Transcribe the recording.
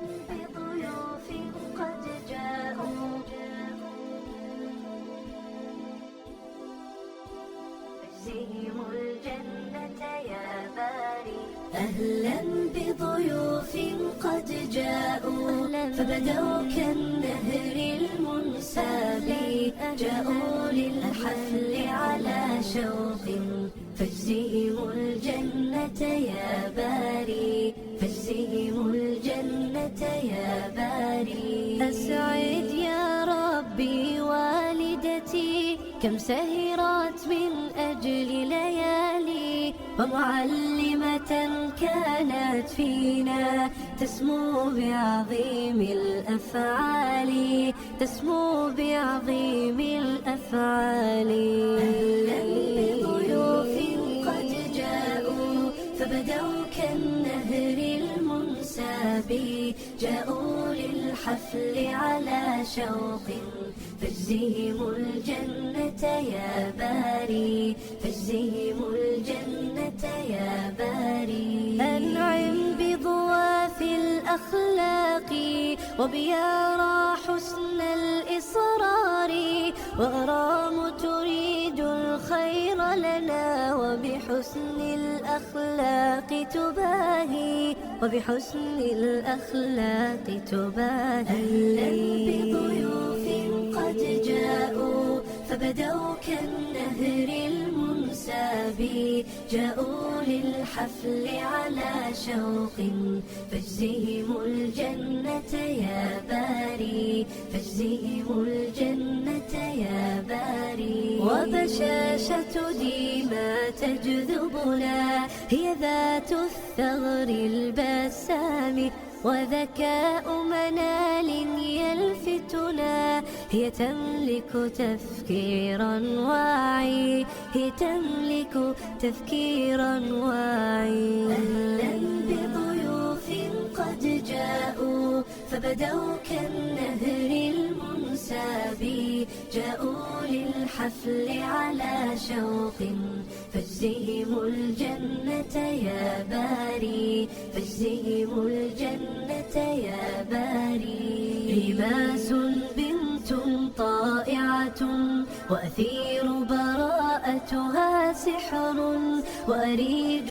بضيوف قد جاءوا اجزهم الجنة يا باري. أهلا بضيوف قد جاءوا فبدوا كالنهر المنساب، جاءوا للحفل على شوق فاجزهم الجنة يا باري، فاجزهم الجنة يا باري. أسعد يا ربي والدتي كم سهرت من أجل ليالي، ومعلمة كانت فينا تسمو بعظيم الأفعال، تسمو بعظيم الأفعال. أهلا بضيوف قد جاءوا فبدوا كالنهر المنساب، جاءوا للحفل على شوق فاجزهم الجنة يا باري، فاجزهم الجنة يا باري. أنعم بضواف الأخلاق وبيارى حسن الإصرار، وغرام تريد الخير لنا وبحسن الأخلاق تباهي، وبحسن الأخلاق تباهي. أهلا بضيوف قد جاءوا فبدوا كالنهر المنساب، جاءوا للحفل على شوق فاجزهم الجنة يا باري، فاجزهم الجنة يا باري. وبشاشة ديما تجذبنا هي ذات الثغر البسام، وذكاء منال يلفتنا هي تملك تفكيرا واعي، هي تملك تفكيرا واعي. أهلا بضيوف قد جاءوا فبدوا كالنهر المنساب، جاءوا للحفل على شوق فاجزهم الجنة يا باري، فاجزهم الجنة يا باري. رماس بنت طائعة وأثير براءتها سحر، وأريد